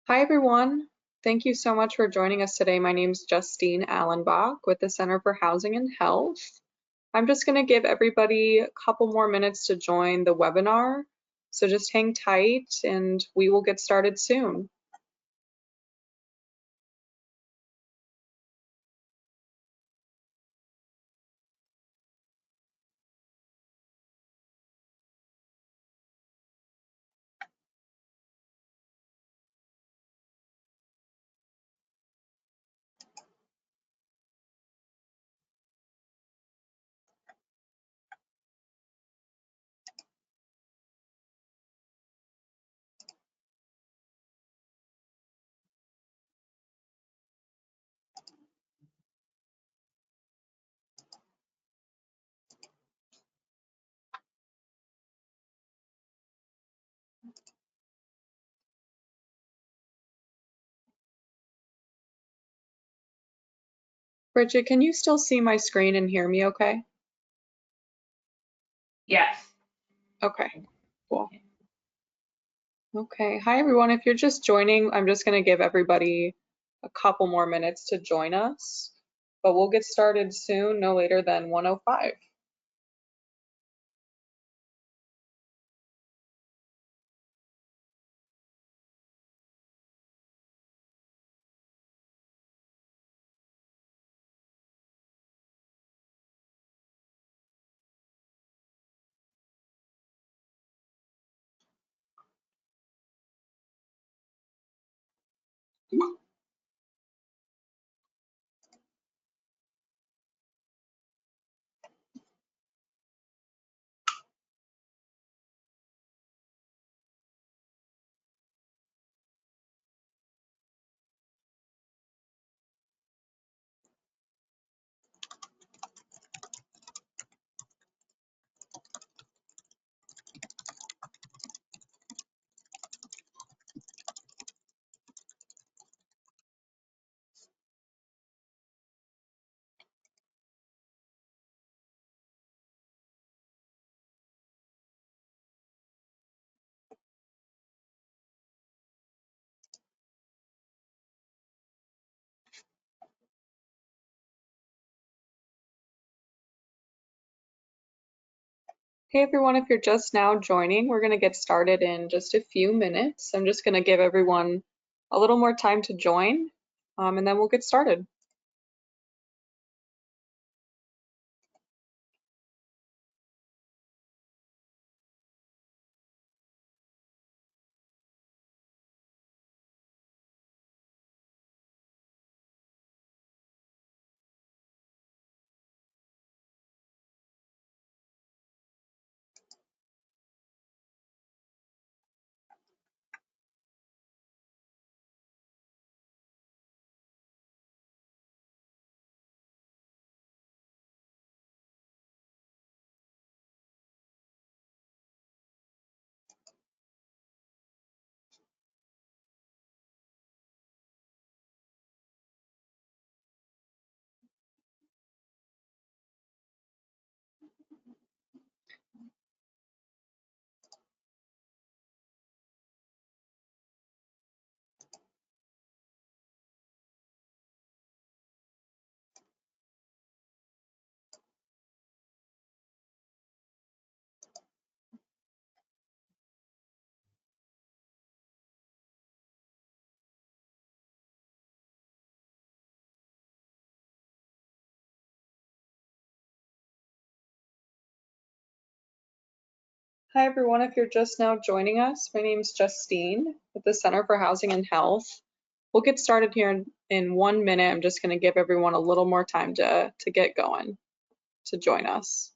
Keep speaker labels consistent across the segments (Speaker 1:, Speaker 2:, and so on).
Speaker 1: Hi, everyone. Thank you so much for joining us today. My name is Justine Allenbach with the Center for Housing and Health. I'm just going to give everybody a couple more minutes to join the webinar. So just hang tight and we will get started soon. Bridget, can you still see my screen and hear me okay?
Speaker 2: Yes.
Speaker 1: Okay, cool. Okay, hi everyone. If you're just joining, I'm just going to give everybody a couple more minutes to join us, but we'll get started soon, no later than 1:05. Hey everyone, if you're just now joining, we're going to get started in just a few minutes. I'm just going to give everyone a little more time to join, and then we'll get started. Hi everyone, if you're just now joining us, my name is Justine with the Center for Housing and Health. We'll get started here in 1 minute. I'm just going to give everyone a little more time to get going, to join us.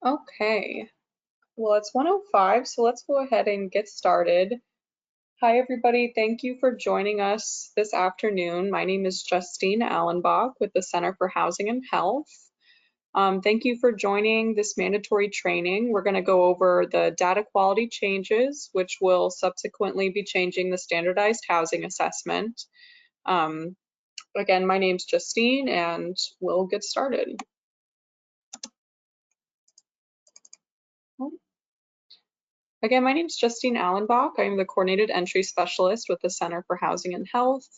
Speaker 1: Okay, well, it's 1:05, so let's go ahead and get started. Hi, everybody. Thank you for joining us this afternoon. My name is Justine Allenbach with the Center for Housing and Health. Thank you for joining this mandatory training. We're going to go over the data quality changes, which will subsequently be changing the standardized housing assessment. Again, my name's Justine, and we'll get started. Again, my name is Justine Allenbach. I am the Coordinated Entry Specialist with the Center for Housing and Health.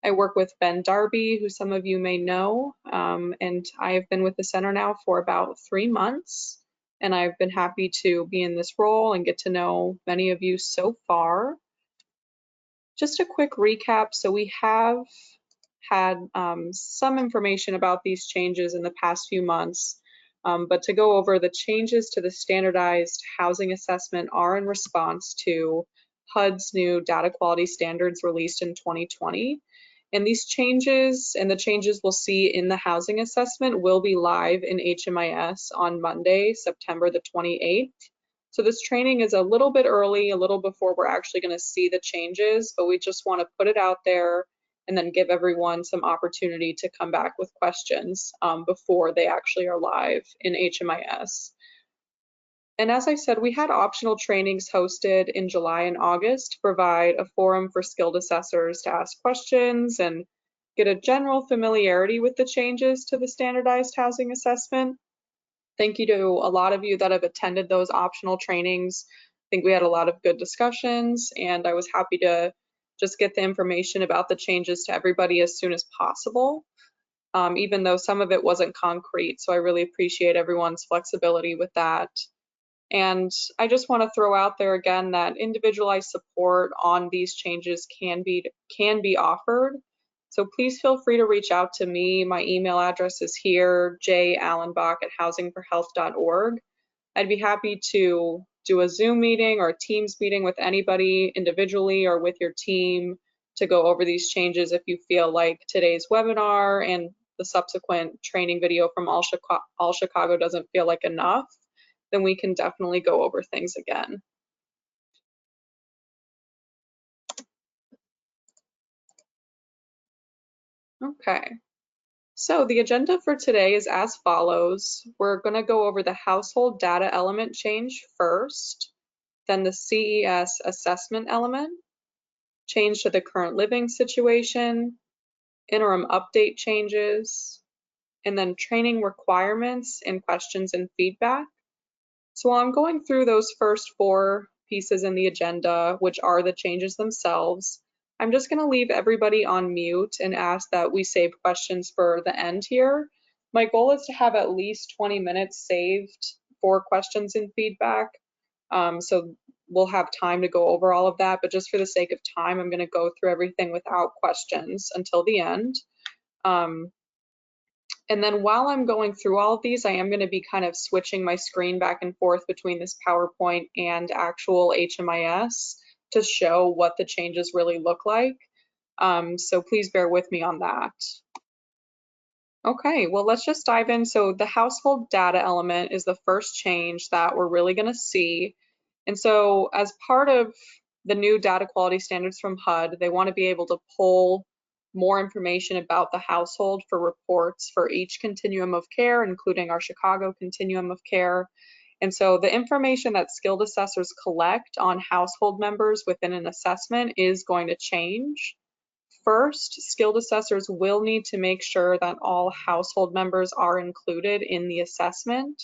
Speaker 1: I work with Ben Darby, who some of you may know, and I have been with the center now for about 3 months, and I've been happy to be in this role and get to know many of you so far. Just a quick recap. So we have had some information about these changes in the past few months. But to go over the changes to the standardized housing assessment are in response to HUD's new data quality standards released in 2020. And these changes and the changes we'll see in the housing assessment will be live in HMIS on Monday, September the 28th. So this training is a little bit early, a little before we're actually going to see the changes, but we just want to put it out there and then give everyone some opportunity to come back with questions before they actually are live in HMIS. And as I said, we had optional trainings hosted in July and August to provide a forum for skilled assessors to ask questions and get a general familiarity with the changes to the standardized housing assessment. Thank you to a lot of you that have attended those optional trainings. I think we had a lot of good discussions, and I was happy to just get the information about the changes to everybody as soon as possible, even though some of it wasn't concrete. So I really appreciate everyone's flexibility with that. And I just want to throw out there again that individualized support on these changes can be offered. So please feel free to reach out to me. My email address is here, jallenbach@housingforhealth.org. I'd be happy to do a Zoom meeting or a Teams meeting with anybody individually or with your team to go over these changes if you feel like today's webinar and the subsequent training video from All Chicago doesn't feel like enough, then we can definitely go over things again. Okay, so the agenda for today is as follows. We're going to go over the household data element change first, then the CES assessment element, change to the current living situation, interim update changes, and then training requirements and questions and feedback. So while I'm going through those first 4 pieces in the agenda, which are the changes themselves, I'm just going to leave everybody on mute and ask that we save questions for the end here. My goal is to have at least 20 minutes saved for questions and feedback. So we'll have time to go over all of that, but just for the sake of time, I'm going to go through everything without questions until the end. And then while I'm going through all of these, I am going to be kind of switching my screen back and forth between this PowerPoint and actual HMIS to show what the changes really look like. So please bear with me on that. Okay, well, let's just dive in. So the household data element is the first change that we're really going to see. And so as part of the new data quality standards from HUD, they want to be able to pull more information about the household for reports for each continuum of care, including our Chicago continuum of care. And so the information that skilled assessors collect on household members within an assessment is going to change. First, skilled assessors will need to make sure that all household members are included in the assessment.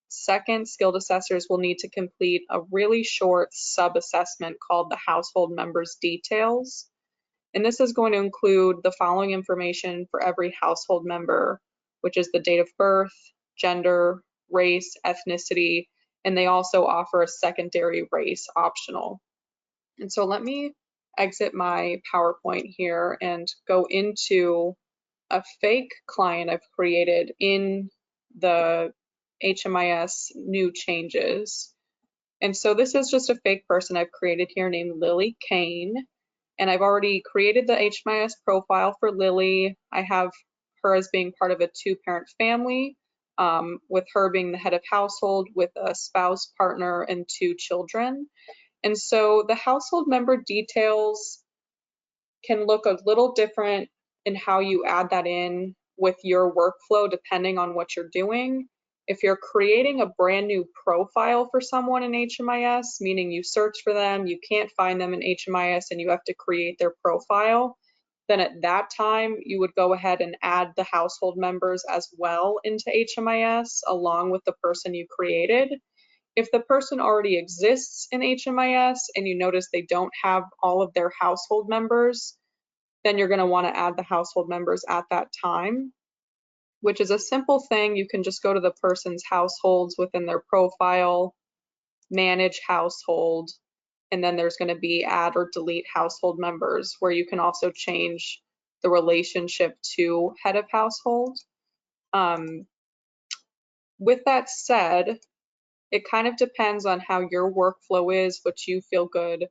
Speaker 1: Second, skilled assessors will need to complete a really short sub-assessment called the household members details. And this is going to include the following information for every household member, which is the date of birth, gender, race, ethnicity, and they also offer a secondary race optional. And so let me exit my PowerPoint here and go into a fake client I've created in the HMIS new changes. And so this is just a fake person I've created here named Lily Kane. And I've already created the HMIS profile for Lily. I have her as being part of a 2-parent family. with her being the head of household with a spouse, partner, and 2 children. And so the household member details can look a little different in how you add that in with your workflow depending on what you're doing. If you're creating a brand new profile for someone in HMIS, meaning you search for them, you can't find them in HMIS and you have to create their profile, then at that time you would go ahead and add the household members as well into HMIS along with the person you created. If the person already exists in HMIS and you notice they don't have all of their household members, then you're going to want to add the household members at that time, which is a simple thing. You can just go to the person's households within their profile, manage household, and then there's going to be add or delete household members, where you can also change the relationship to head of household. With that said, it kind of depends on how your workflow is, what you feel good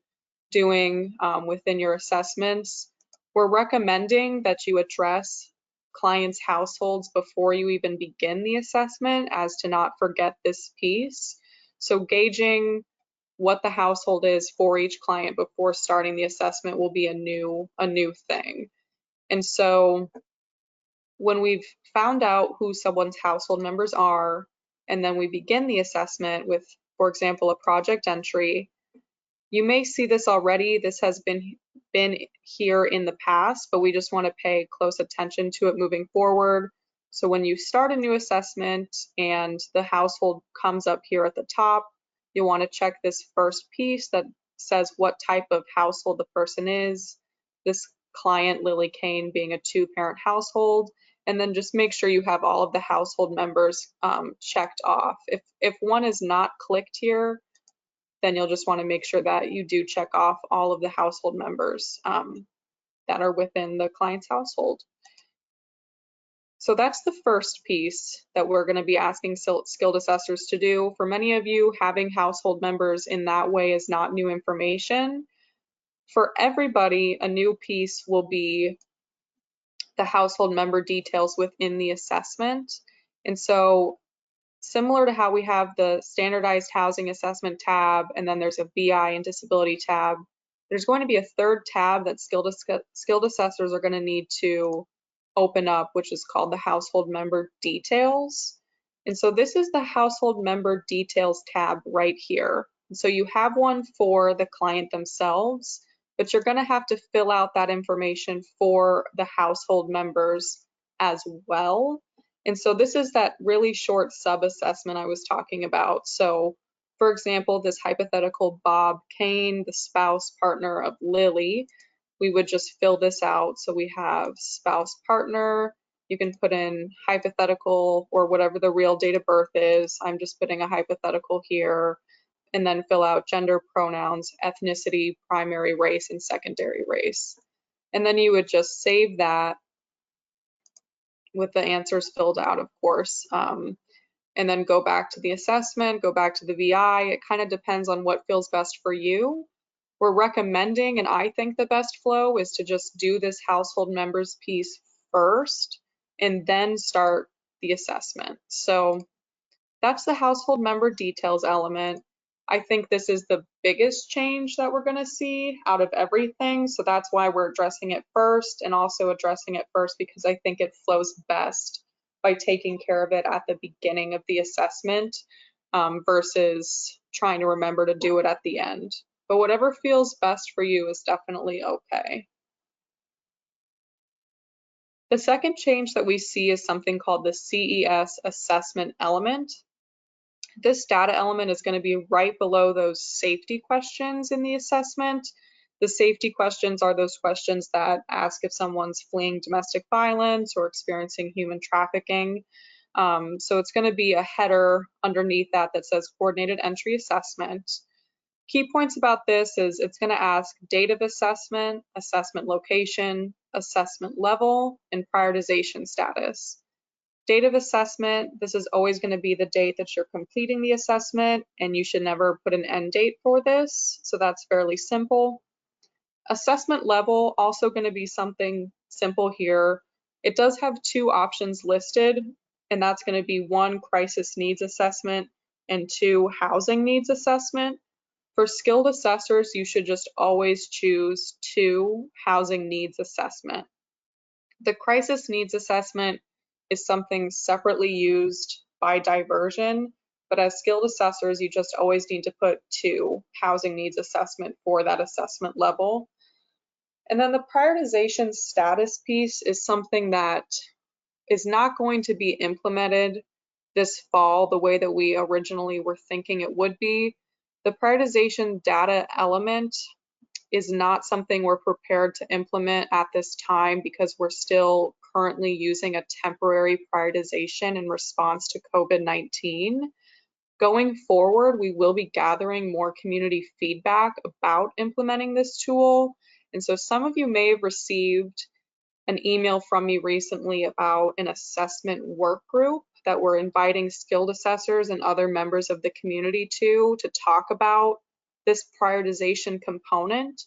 Speaker 1: doing within your assessments. We're recommending that you address clients' households before you even begin the assessment, as to not forget this piece. So gauging what the household is for each client before starting the assessment will be a new thing. And so when we've found out who someone's household members are, and then we begin the assessment with, for example, a project entry, you may see this already. This has been here in the past, but we just want to pay close attention to it moving forward. So when you start a new assessment and the household comes up here at the top, you'll want to check this first piece that says what type of household the person is. This client, Lily Kane, being a 2-parent household, and then just make sure you have all of the household members checked off. If one is not clicked here, then you'll just want to make sure that you do check off all of the household members that are within the client's household. So that's the first piece that we're going to be asking skilled assessors to do. For many of you, having household members in that way is not new information. For everybody, a new piece will be the household member details within the assessment. And so similar to how we have the standardized housing assessment tab, and then there's a VI and disability tab, there's going to be a third tab that skilled assessors are going to need to open up, which is called the household member details. And so this is the household member details tab right here. And so you have one for the client themselves, but you're going to have to fill out that information for the household members as well. And so this is that really short sub-assessment I was talking about. So for example, this hypothetical Bob Kane, the spouse partner of Lily, we would just fill this out. So we have spouse partner, you can put in hypothetical or whatever the real date of birth is. I'm just putting a hypothetical here, and then fill out gender, pronouns, ethnicity, primary race, and secondary race. And then you would just save that with the answers filled out, of course, and then go back to the assessment, go back to the VI. It kind of depends on what feels best for you. We're recommending, and I think the best flow is to just do this household members piece first and then start the assessment. So that's the household member details element. I think this is the biggest change that we're going to see out of everything. So that's why we're addressing it first, and also addressing it first because I think it flows best by taking care of it at the beginning of the assessment versus trying to remember to do it at the end. But whatever feels best for you is definitely okay. The second change that we see is something called the CES Assessment Element. This data element is going to be right below those safety questions in the assessment. The safety questions are those questions that ask if someone's fleeing domestic violence or experiencing human trafficking. So it's going to be a header underneath that that says coordinated entry assessment. Key points about this is it's going to ask date of assessment, assessment location, assessment level, and prioritization status. Date of assessment, this is always going to be the date that you're completing the assessment, and you should never put an end date for this, so that's fairly simple. Assessment level, also going to be something simple here. It does have 2 options listed. and that's going to be 1, crisis needs assessment, and 2, housing needs assessment. For skilled assessors, you should just always choose 2, housing needs assessment. The crisis needs assessment is something separately used by diversion, but as skilled assessors, you just always need to put 2, housing needs assessment for that assessment level. And then the prioritization status piece is something that is not going to be implemented this fall the way that we originally were thinking it would be. The prioritization data element is not something we're prepared to implement at this time because we're still currently using a temporary prioritization in response to COVID-19. Going forward, we will be gathering more community feedback about implementing this tool. And so some of you may have received an email from me recently about an assessment work group that we're inviting skilled assessors and other members of the community to talk about this prioritization component.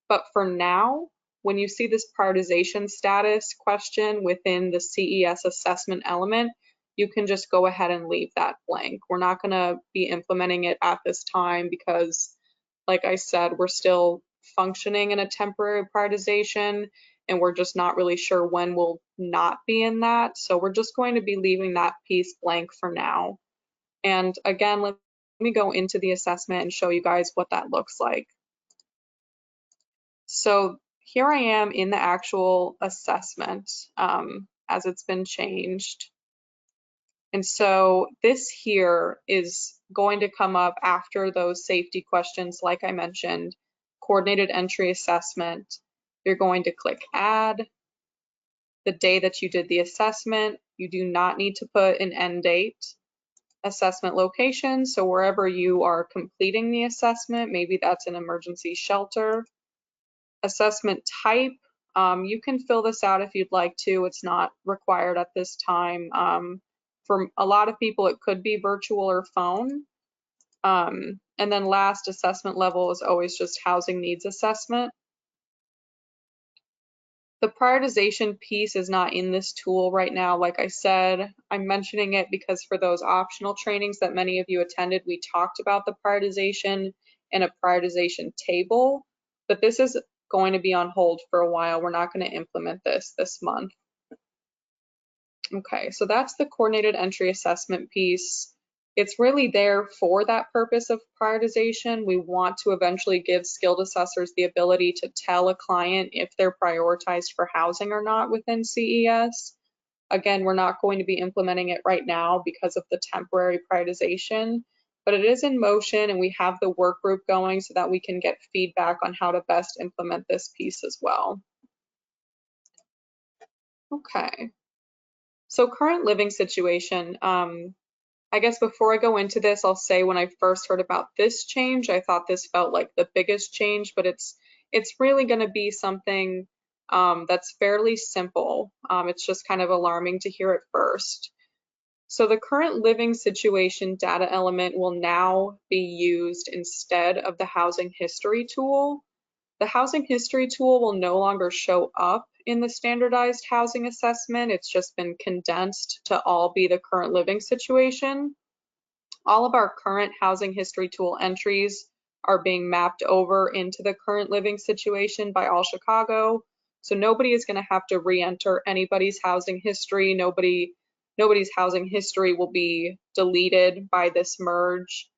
Speaker 1: But for now, when you see this prioritization status question within the CES assessment element, you can just go ahead and leave that blank. We're not going to be implementing it at this time because, like I said, we're still functioning in a temporary prioritization, and we're just not really sure when we'll not be in that. So we're just going to be leaving that piece blank for now. And again, let me go into the assessment and show you guys what that looks like. So here I am in the actual assessment as it's been changed. And so this here is going to come up after those safety questions, like I mentioned, coordinated entry assessment. You're going to click add. The day that you did the assessment, you do not need to put an end date. Assessment location, so wherever you are completing the assessment, maybe that's an emergency shelter. Assessment type, you can fill this out if you'd like to. It's not required at this time. For a lot of people, it could be virtual or phone. And then last, assessment level is always just housing needs assessment. The prioritization piece is not in this tool right now. Like I said, I'm mentioning it because for those optional trainings that many of you attended, we talked about the prioritization and a prioritization table, but this is going to be on hold for a while. We're not going to implement this month. Okay, so that's the coordinated entry assessment piece. It's really there for that purpose of prioritization. We want to eventually give skilled assessors the ability to tell a client if they're prioritized for housing or not within CES. Again, we're not going to be implementing it right now because of the temporary prioritization, but it is in motion and we have the work group going so that we can get feedback on how to best implement this piece as well. Okay, so current living situation. I guess before I go into this, I'll say when I first heard about this change, I thought this felt like the biggest change, but it's really going to be something that's fairly simple. It's just kind of alarming to hear at first. So the current living situation data element will now be used instead of the housing history tool. The housing history tool will no longer show up in the standardized housing assessment. It's just been condensed to all be the current living situation. All of our current housing history tool entries are being mapped over into the current living situation by All Chicago. So nobody is going to have to re-enter anybody's housing history. Nobody's housing history will be deleted by this merge.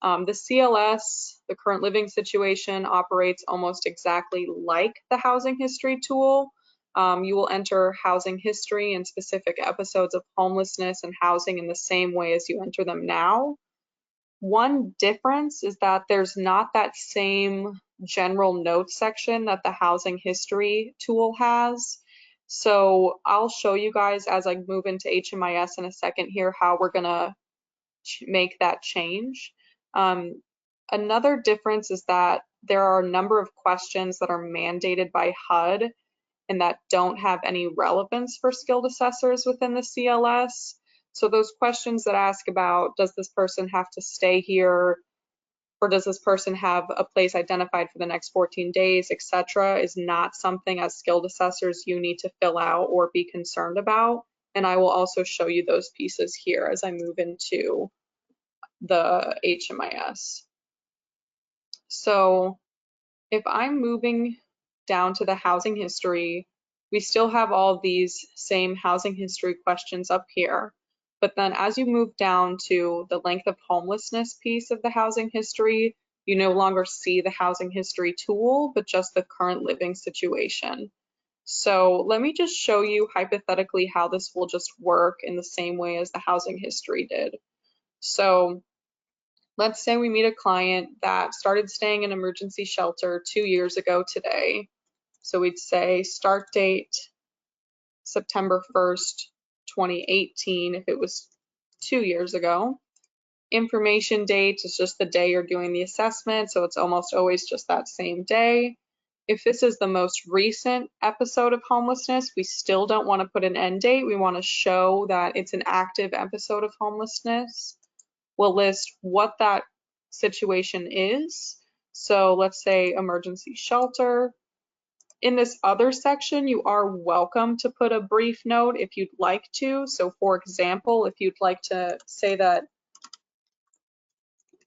Speaker 1: The CLS, the current living situation, operates almost exactly like the housing history tool. You will enter housing history and specific episodes of homelessness and housing in the same way as you enter them now. One difference is that there's not that same general notes section that the housing history tool has. So I'll show you guys as I move into HMIS in a second here how we're gonna make that change. Another difference is that there are a number of questions that are mandated by HUD and that don't have any relevance for skilled assessors within the CLS. So those questions that ask about, does this person have to stay here, or does this person have a place identified for the next 14 days, etc., is not something as skilled assessors you need to fill out or be concerned about. And I will also show you those pieces here as I move into the HMIS. So if I'm moving down to the housing history, we still have all these same housing history questions up here. But then as you move down to the length of homelessness piece of the housing history, you no longer see the housing history tool, but just the current living situation. So let me just show you hypothetically how this will just work in the same way as the housing history did. So let's say we meet a client that started staying in emergency shelter 2 years ago today. So we'd say start date September 1st, 2018 if it was 2 years ago. Information date is just the day you're doing the assessment, so it's almost always just that same day. If this is the most recent episode of homelessness, we still don't want to put an end date. We want to show that it's an active episode of homelessness. We'll list what that situation is. So let's say emergency shelter. In this other section, you are welcome to put a brief note if you'd like to. So for example, if you'd like to say that,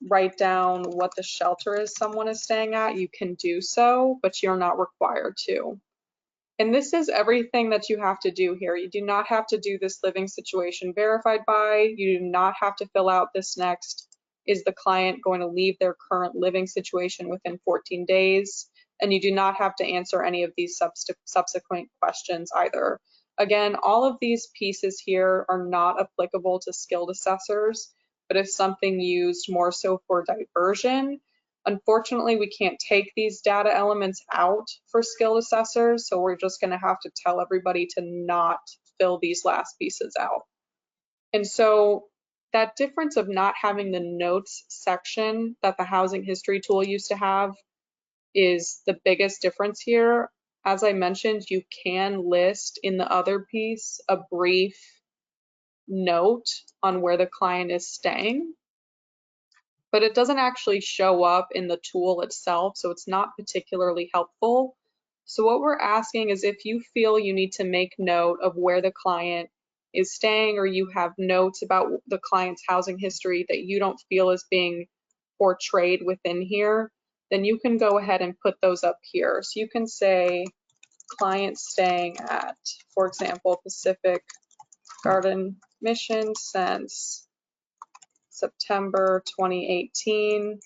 Speaker 1: write down what the shelter is someone is staying at, you can do so, but you're not required to. And this is everything that you have to do here. You do not have to do this living situation verified by. You do not have to fill out this next. Is the client going to leave their current living situation within 14 days? And you do not have to answer any of these subsequent questions either. Again, all of these pieces here are not applicable to skilled assessors, but if something used more so for diversion. Unfortunately, we can't take these data elements out for skilled assessors, so we're just going to have to tell everybody to not fill these last pieces out. And so that difference of not having the notes section that the housing history tool used to have is the biggest difference here. As I mentioned, you can list in the other piece a brief note on where the client is staying, but it doesn't actually show up in the tool itself, so it's not particularly helpful. So what we're asking is if you feel you need to make note of where the client is staying, or you have notes about the client's housing history that you don't feel is being portrayed within here, then you can go ahead and put those up here. So you can say client staying at, for example, Pacific Garden Mission since September 2018.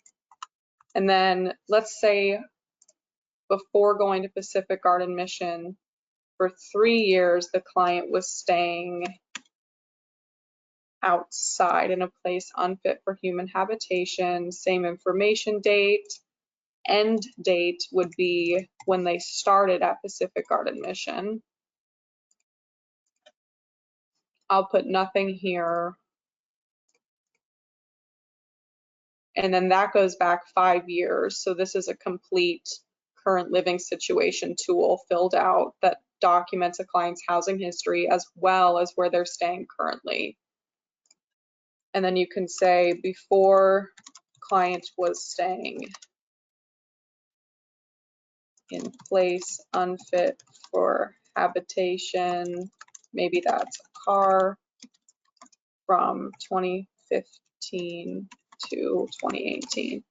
Speaker 1: And then let's say before going to Pacific Garden Mission, for 3 years, the client was staying outside in a place unfit for human habitation. Same information date. End date would be when they started at Pacific Garden Mission. I'll put nothing here. And then that goes back 5 years. So this is a complete current living situation tool filled out that documents a client's housing history as well as where they're staying currently. And then you can say before client was staying in place unfit for habitation, maybe that's a car, from 2015 to 2018.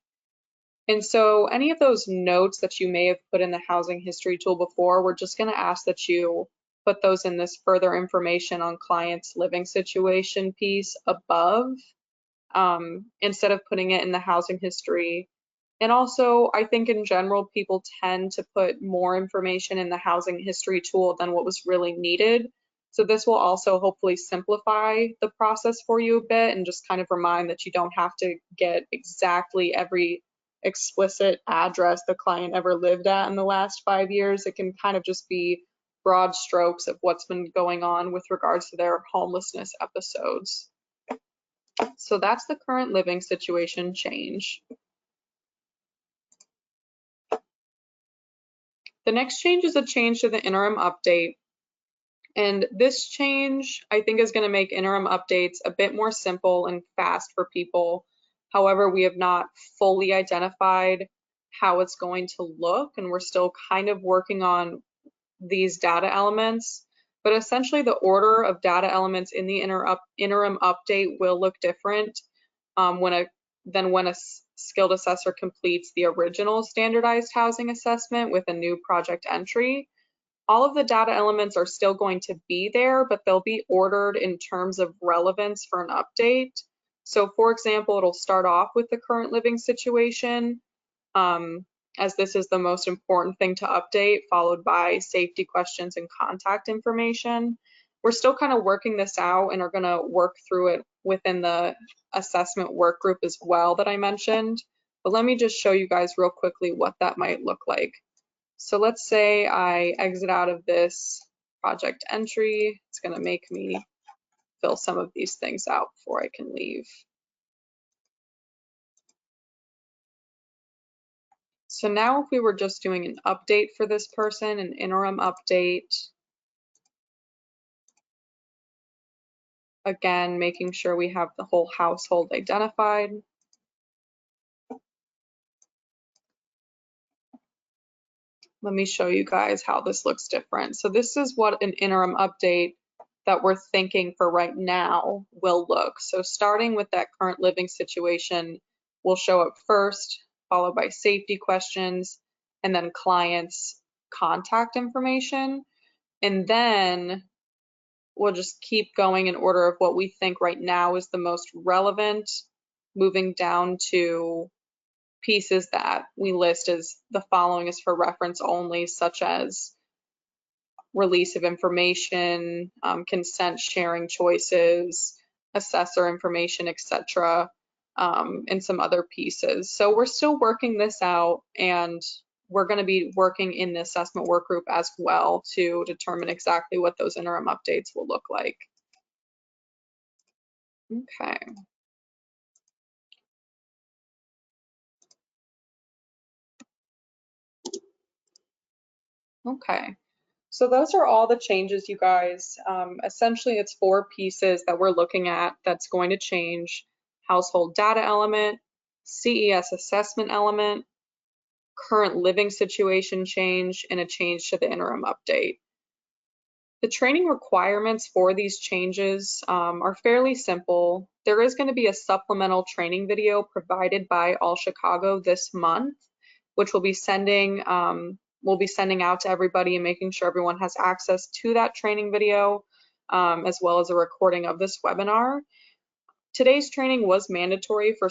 Speaker 1: And so any of those notes that you may have put in the housing history tool before, we're just going to ask that you put those in this further information on client's living situation piece above, instead of putting it in the housing history. And also, I think in general, people tend to put more information in the housing history tool than what was really needed. So this will also hopefully simplify the process for you a bit and just kind of remind that you don't have to get exactly every explicit address the client ever lived at in the last 5 years. It can kind of just be broad strokes of what's been going on with regards to their homelessness episodes. So that's the current living situation change. The next change is a change to the interim update. And this change, I think, is going to make interim updates a bit more simple and fast for people. However, we have not fully identified how it's going to look, and we're still kind of working on these data elements. but essentially the order of data elements in the interim update will look different than when a skilled assessor completes the original standardized housing assessment with a new project entry. All of the data elements are still going to be there, but they'll be ordered in terms of relevance for an update. So for example, it'll start off with the current living situation, as this is the most important thing to update, followed by safety questions and contact information. We're still kind of working this out and are going to work through it within the assessment work group as well that I mentioned. But let me just show you guys real quickly what that might look like. So let's say I exit out of this project entry. It's going to make me fill some of these things out before I can leave. So now if we were just doing an update for this person, an interim update, again, making sure we have the whole household identified. Let me show you guys how this looks different. So this is what an interim update that we're thinking for right now will look. So starting with that current living situation will show up first, followed by safety questions, and then clients' contact information. And then we'll just keep going in order of what we think right now is the most relevant, moving down to pieces that we list as the following is for reference only, such as release of information, consent sharing choices, assessor information, etc., and some other pieces. So we're still working this out, and we're going to be working in the assessment work group as well to determine exactly what those interim updates will look like. Okay. Okay. So those are all the changes, you guys. Essentially, it's 4 pieces that we're looking at that's going to change: household data element, CES assessment element, current living situation change, and a change to the interim update. The training requirements for these changes are fairly simple. There is going to be a supplemental training video provided by All Chicago this month, which we'll be sending out to everybody and making sure everyone has access to that training video, as well as a recording of this webinar. Today's training was mandatory for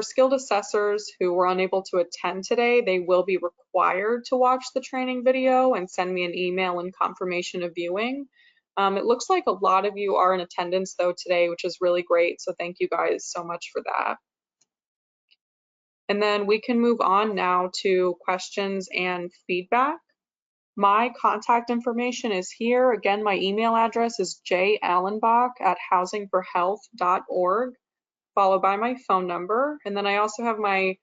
Speaker 1: skilled assessors who were unable to attend today, they will be required to watch the training video and send me an email and confirmation of viewing. It looks like a lot of you are in attendance though today, which is really great. So thank you guys so much for that. And then we can move on now to questions and feedback. My contact information is here. Again, my email address is jallenbach@housingforhealth.org, followed by my phone number. And then I also have my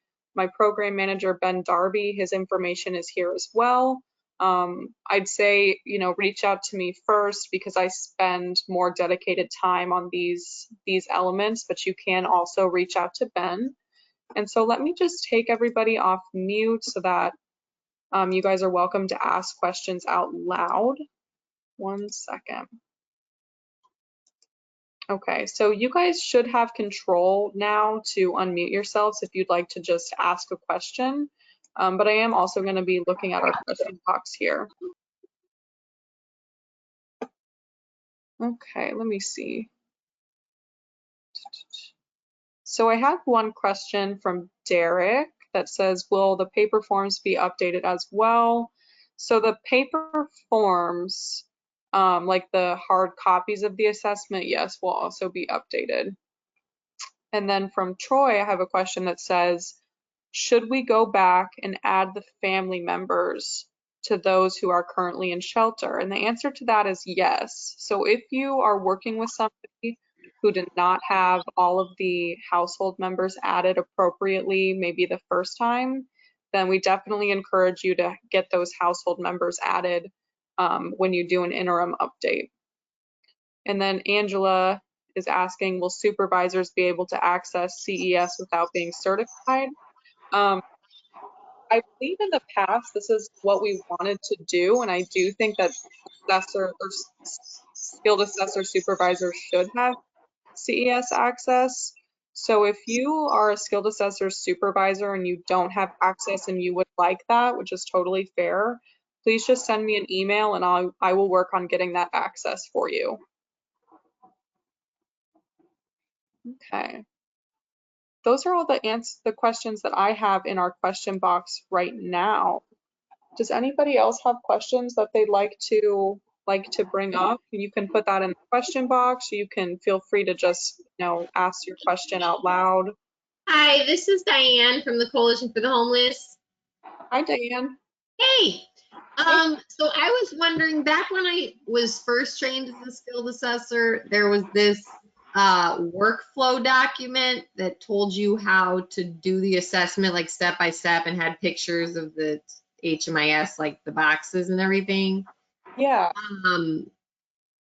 Speaker 1: program manager, Ben Darby. His information is here as well. I'd say, reach out to me first because I spend more dedicated time on these elements, but you can also reach out to Ben. And so let me just take everybody off mute so that you guys are welcome to ask questions out loud. 1 second. Okay, so you guys should have control now to unmute yourselves if you'd like to just ask a question. But I am also going to be looking at our question box here. Okay, let me see. So I have one question from Derek that says, will the paper forms be updated as well? So the paper forms, like the hard copies of the assessment, yes, will also be updated. And then from Troy, I have a question that says, should we go back and add the family members to those who are currently in shelter? And the answer to that is yes. So if you are working with somebody who did not have all of the household members added appropriately, maybe the first time, then we definitely encourage you to get those household members added when you do an interim update. And then Angela is asking, will supervisors be able to access CES without being certified? I believe in the past this is what we wanted to do, and I do think that assessor or skilled assessor supervisor should have CES access. So if you are a skilled assessor supervisor and you don't have access and you would like that, which is totally fair, please just send me an email and I will work on getting that access for you. Okay. Those are all the questions that I have in our question box right now. Does anybody else have questions that they'd like to bring up? You can put that in the question box. You can feel free to just, ask your question out loud.
Speaker 2: Hi, this is Diane from the Coalition for the Homeless.
Speaker 1: Hi, Diane.
Speaker 2: Hey,
Speaker 1: Hey.
Speaker 2: so I was wondering, back when I was first trained as a skilled assessor, there was this workflow document that told you how to do the assessment, like step by step, and had pictures of the HMIS, like the boxes and everything.
Speaker 1: Yeah.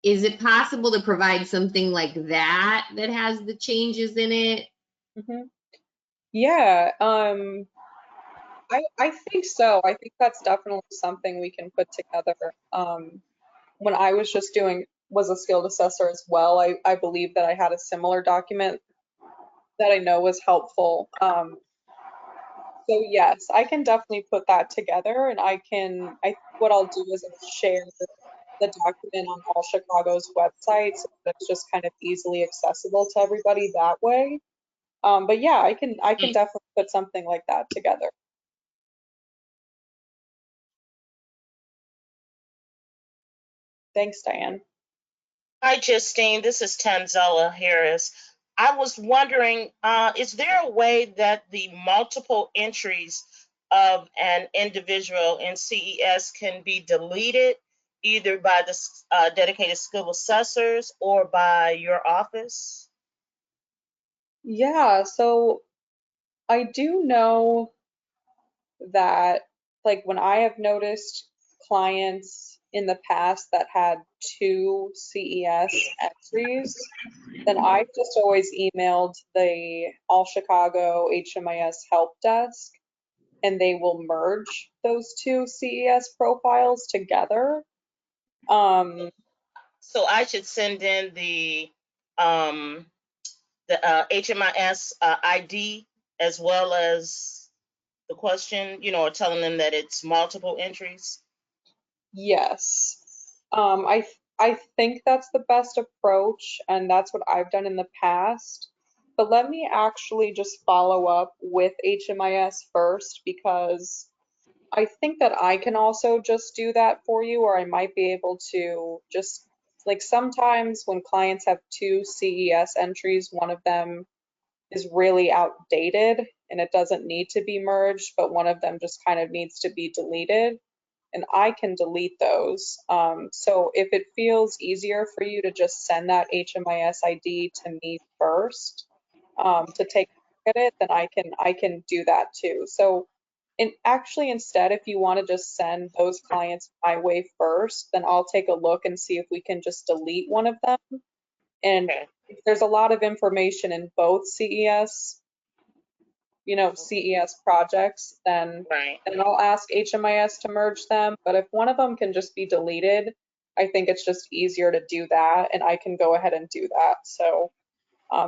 Speaker 2: Is it possible to provide something like that that has the changes in it?
Speaker 1: hmm Yeah. I think so. I think that's definitely something we can put together. When I was a skilled assessor as well, I believe that I had a similar document that I know was helpful. So yes, I can definitely put that together, and what I'll do is I'll share the document on All Chicago's website so that it's just kind of easily accessible to everybody that way. But yeah, I can definitely put something like that together. Thanks, Diane.
Speaker 3: Hi, Justine. This is Tanzella Harris. I was wondering, is there a way that the multiple entries of an individual in CES can be deleted either by the dedicated skill assessors or by your office?
Speaker 1: Yeah, so I do know that, like, when I have noticed clients in the past that had two CES entries, then I've just always emailed the All Chicago HMIS help desk and they will merge those two CES profiles together. Um,
Speaker 3: So I should send in um, the HMIS ID as well as the question, or telling them that it's multiple entries.
Speaker 1: yes. I think that's the best approach, and that's what I've done in the past. But let me actually just follow up with HMIS first because I think that I can also just do that for you, or I might be able to just like sometimes when clients have two CES entries, one of them is really outdated and it doesn't need to be merged, but one of them just kind of needs to be deleted and I can delete those. So if it feels easier for you to just send that HMIS ID to me first, to take a look at it, then I can do that too. So actually instead, if you want to just send those clients my way first, then I'll take a look and see if we can just delete one of them. And
Speaker 3: Okay.
Speaker 1: if there's a lot of information in both CES projects, then
Speaker 3: Right.
Speaker 1: I'll ask HMIS to merge them. But if one of them can just be deleted, I think it's just easier to do that, and I can go ahead and do that. So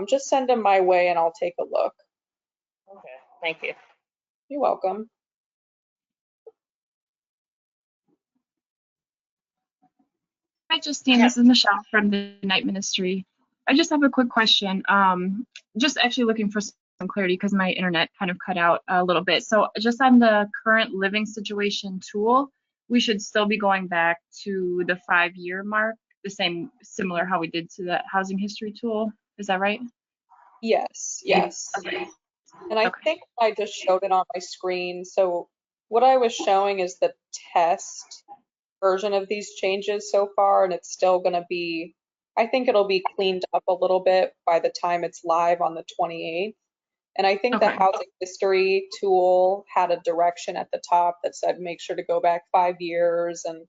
Speaker 1: just send them my way, and I'll take a look.
Speaker 3: Okay. Thank you.
Speaker 1: You're welcome.
Speaker 4: Hi, Justine. This is Michelle from the Night Ministry. I just have a quick question. Just actually looking for some clarity because my internet kind of cut out a little bit. So just on the current living situation tool, we should still be going back to the 5-year mark, similar how we did to the housing history tool. Is that right?
Speaker 1: Yes, yes.
Speaker 4: Okay.
Speaker 1: And I
Speaker 4: Okay.
Speaker 1: think I just showed it on my screen. So what I was showing is the test version of these changes so far, and it's still going to be, I think it'll be cleaned up a little bit by the time it's live on the 28th. And I think the
Speaker 4: Okay.
Speaker 1: housing history tool had a direction at the top that said make sure to go back 5 years and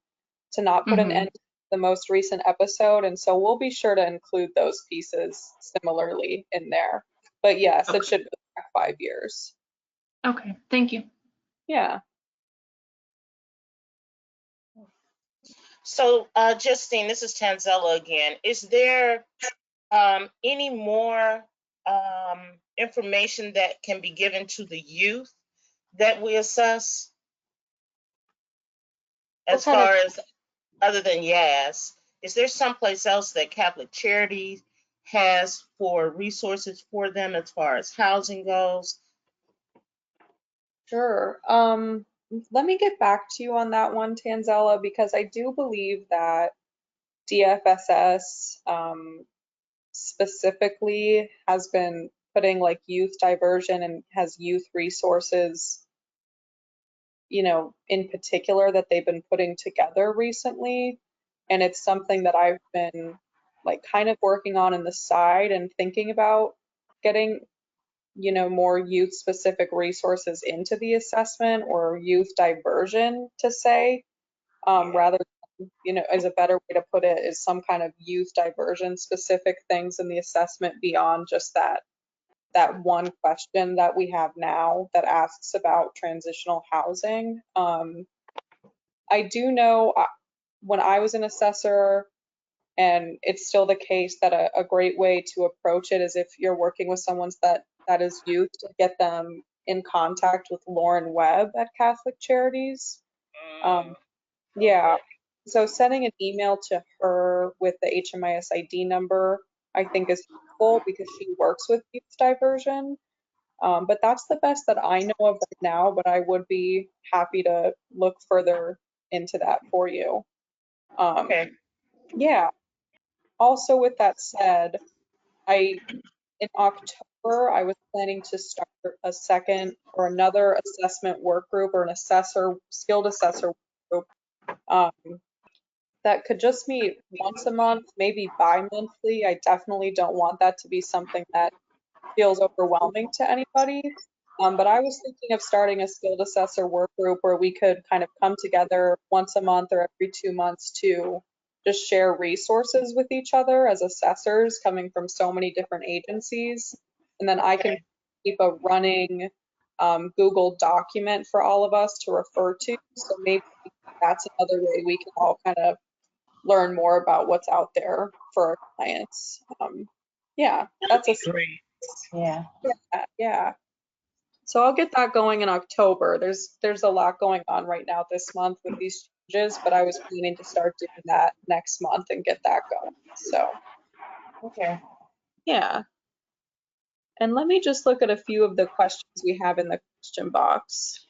Speaker 1: to not put an
Speaker 4: Mm-hmm.
Speaker 1: end to the most recent episode. And so we'll be sure to include those pieces similarly in there. But yes, it
Speaker 4: Okay.
Speaker 1: should go back 5 years.
Speaker 4: Okay. Thank you.
Speaker 1: Yeah.
Speaker 3: So, Justine, this is Tanzella again. Is there any more information that can be given to the youth that we assess
Speaker 1: What
Speaker 3: as
Speaker 1: kind of,
Speaker 3: far as other than YAS? Is there someplace else that Catholic Charities has for resources for them as far as housing goes?
Speaker 1: sure. Let me get back to you on that one, Tanzella, because I do believe that DFSS specifically has been putting like youth diversion and has youth resources, you know, in particular that they've been putting together recently. And it's something that I've been like kind of working on the side and thinking about getting, you know, more youth specific resources into the assessment, or youth diversion to say,
Speaker 3: Yeah.
Speaker 1: rather than, you know, as a better way to put it is some kind of youth diversion specific things in the assessment beyond just that one question that we have now that asks about transitional housing. I do know when I was an assessor, and it's still the case, that a great way to approach it is if you're working with someone that is youth, to get them in contact with Lauren Webb at Catholic Charities. Um, yeah,
Speaker 3: Okay.
Speaker 1: so sending an email to her with the HMIS ID number, I think is helpful because she works with youth diversion. But that's the best that I know of right now, but I would be happy to look further into that for you. Um,
Speaker 3: Okay.
Speaker 1: yeah, also with that said, I in October I was planning to start a second or another assessment work group, or an assessor, skilled assessor work group, that could just meet once a month, maybe bi-monthly. I definitely don't want that to be something that feels overwhelming to anybody. But I was thinking of starting a skilled assessor work group where we could kind of come together once a month or every 2 months to just share resources with each other as assessors coming from so many different agencies. And then I can
Speaker 3: Okay.
Speaker 1: keep a running Google document for all of us to refer to. So maybe that's another way we can all kind of learn more about what's out there for our clients. Yeah,
Speaker 3: That would
Speaker 1: that's a
Speaker 3: be great. Yeah.
Speaker 1: yeah. So I'll get that going in October. There's a lot going on right now this month with these changes, but I was planning to start doing that next month and get that going. So
Speaker 3: Okay.
Speaker 1: yeah. And let me just look at a few of the questions we have in the question box.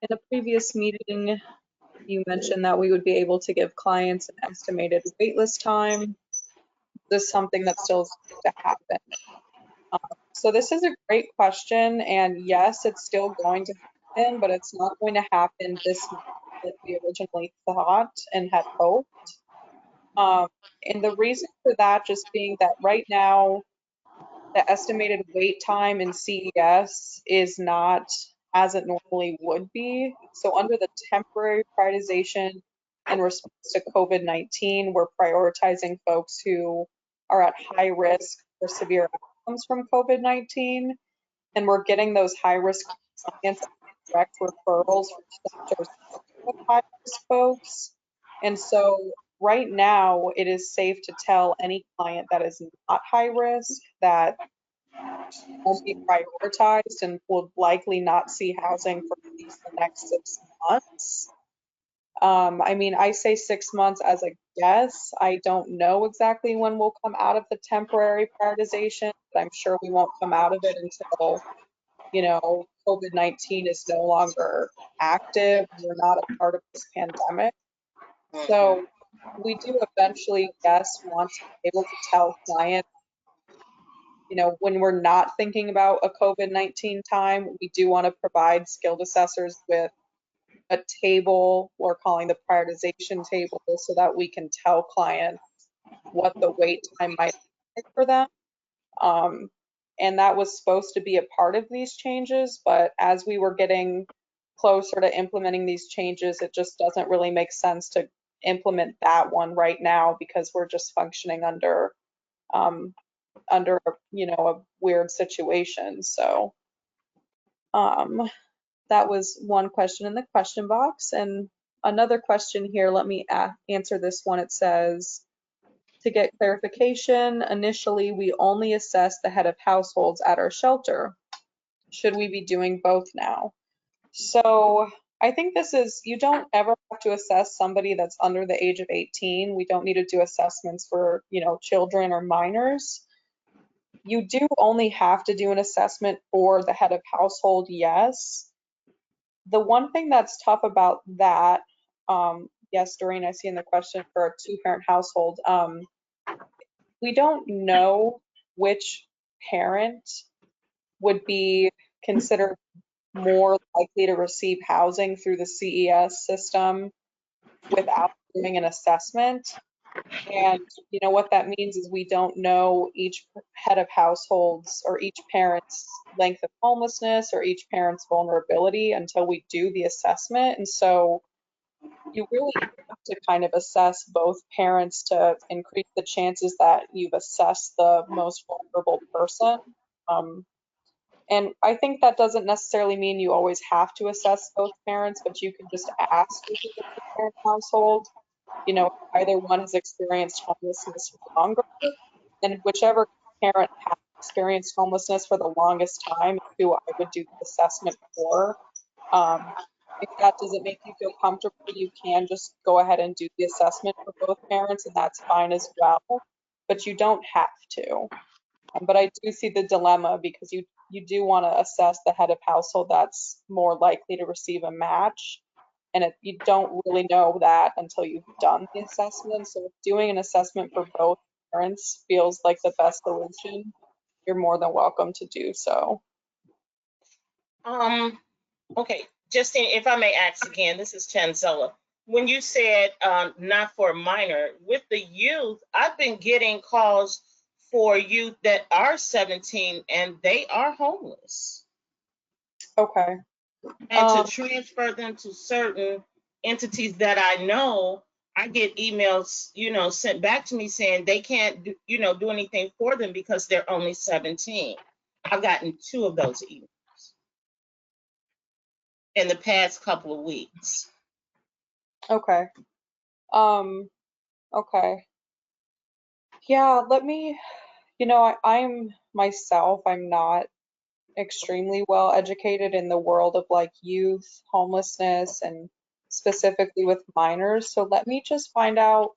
Speaker 1: In a previous meeting, you mentioned that we would be able to give clients an estimated waitlist time. This is something that still is going to happen. So this is a great question, and yes, it's still going to happen, but it's not going to happen this month like we originally thought and had hoped. Um, and the reason for that just being that right now, the estimated wait time in CES is not as it normally would be. So under the temporary prioritization in response to COVID-19, we're prioritizing folks who are at high risk for severe outcomes from COVID-19, and we're getting those high risk clients direct referrals from centers with high risk folks. And so right now, it is safe to tell any client that is not high risk that won't be prioritized and will likely not see housing for at least the next 6 months. I mean, I say 6 months as a guess. I don't know exactly when we'll come out of the temporary prioritization, but I'm sure we won't come out of it until, you know, COVID-19 is no longer active. We're not a part of this pandemic.
Speaker 3: Mhm.
Speaker 1: So we do eventually, yes, want to be able to tell clients, you know, when we're not thinking about a COVID-19 time, we do want to provide skilled assessors with a table we're calling the prioritization table, so that we can tell clients what the wait time might be for them. Um, and that was supposed to be a part of these changes, but as we were getting closer to implementing these changes, it just doesn't really make sense to implement that one right now because we're just functioning um, under, you know, a weird situation. So That was one question in the question box. And another question here, let me answer this one. It says, to get clarification, initially we only assess the head of households at our shelter. Should we be doing both now? So I think this is, you don't ever have to assess somebody that's under the age of 18. We don't need to do assessments for, children or minors. You do only have to do an assessment for the head of household, yes. The one thing that's tough about that, yes, Doreen, I see in the question for a two-parent household, we don't know which parent would be considered more likely to receive housing through the CES system without doing an assessment. And what that means is we don't know each head of households or each parent's length of homelessness or each parent's vulnerability until we do the assessment. And so you really have to kind of assess both parents to increase the chances that you've assessed the most vulnerable person. And I think that doesn't necessarily mean you always have to assess both parents, but you can just ask if it's a two-parent household, either one has experienced homelessness for longer, and whichever parent has experienced homelessness for the longest time is who I would do the assessment for. If that doesn't make you feel comfortable, you can just go ahead and do the assessment for both parents, and that's fine as well, but you don't have to. But I do see the dilemma because you do want to assess the head of household that's more likely to receive a match. And you don't really know that until you've done the assessment. So if doing an assessment for both parents feels like the best solution, you're more than welcome to do so.
Speaker 3: Okay, Justine, if I may ask again, this is Tanzella. When you said not for a minor, with the youth, I've been getting calls for youth that are 17 and they are homeless.
Speaker 1: Okay.
Speaker 3: And to transfer them to certain entities that I know, I get emails, sent back to me saying they can't do anything for them because they're only 17. I've gotten 2 of those emails in the past couple of weeks.
Speaker 1: Okay. Okay. Yeah, let me, I'm myself, I'm not extremely well educated in the world of like youth homelessness and specifically with minors. So let me just find out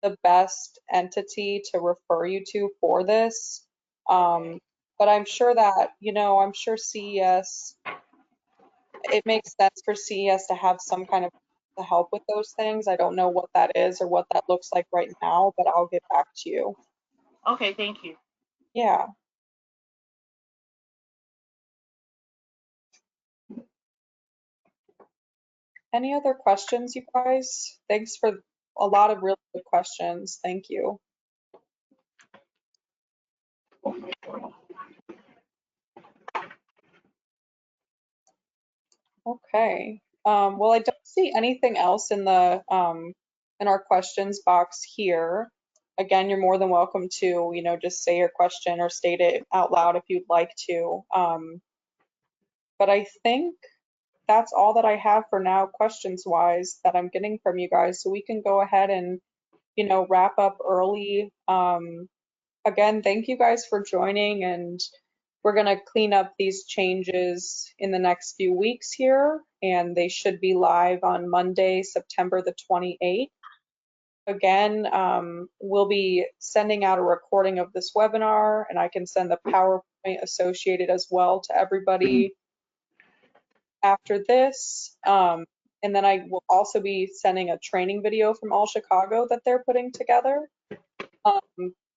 Speaker 1: the best entity to refer you to for this. But I'm sure that, I'm sure CES, it makes sense for CES to have some kind of to help with those things. I don't know what that is or what that looks like right now, but I'll get back to you.
Speaker 3: Okay, thank you.
Speaker 1: Yeah. Any other questions, you guys? Thanks for a lot of really good questions. Thank you. Okay. Well, I don't see anything else in the in our questions box here. Again, you're more than welcome to, just say your question or state it out loud if you'd like to. But I think that's all that I have for now, questions wise, that I'm getting from you guys. So we can go ahead and, wrap up early. Again, thank you guys for joining, and we're going to clean up these changes in the next few weeks here, and they should be live on Monday, September the 28th. Again, we'll be sending out a recording of this webinar, and I can send the PowerPoint associated as well to everybody after this. And then I will also be sending a training video from All Chicago that they're putting together.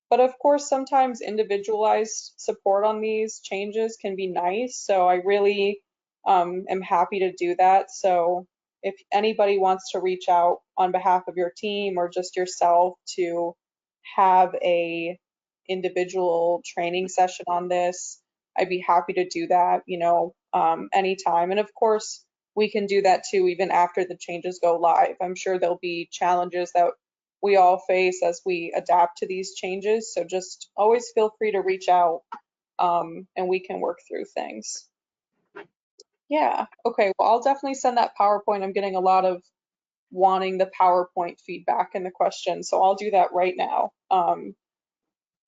Speaker 1: But of course, sometimes individualized support on these changes can be nice. So I really am happy to do that. So if anybody wants to reach out on behalf of your team or just yourself to have a individual training session on this, I'd be happy to do that, anytime. And of course, we can do that too, even after the changes go live. I'm sure there'll be challenges that we all face as we adapt to these changes. So just always feel free to reach out and we can work through things. Yeah, okay, well, I'll definitely send that PowerPoint. I'm getting a lot of wanting the PowerPoint feedback in the question, so I'll do that right now.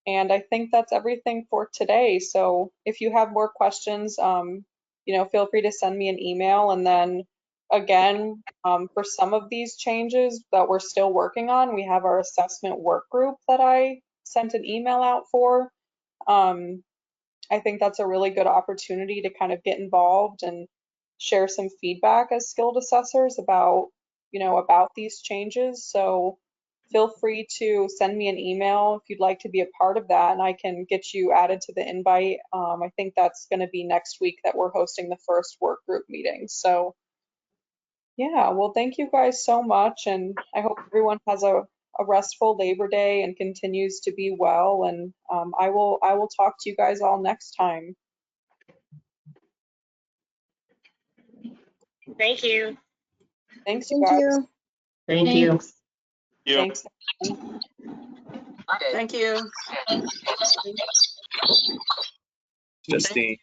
Speaker 1: And I think that's everything for today. So if you have more questions, feel free to send me an email. And then again, for some of these changes that we're still working on, we have our assessment work group that I sent an email out for. I think that's a really good opportunity to kind of get involved and share some feedback as skilled assessors about these changes. So feel free to send me an email if you'd like to be a part of that, and I can get you added to the invite. I think that's going to be next week that we're hosting the first work group meeting. So yeah, well, thank you guys so much, and I hope everyone has a restful Labor Day and continues to be well. And I will talk to you guys all next time.
Speaker 3: Thank you.
Speaker 1: Thanks, you
Speaker 5: Thank
Speaker 1: guys.
Speaker 5: you.
Speaker 2: Thank you.
Speaker 4: Thanks.
Speaker 1: Thanks.
Speaker 6: Thank you.
Speaker 7: Justine.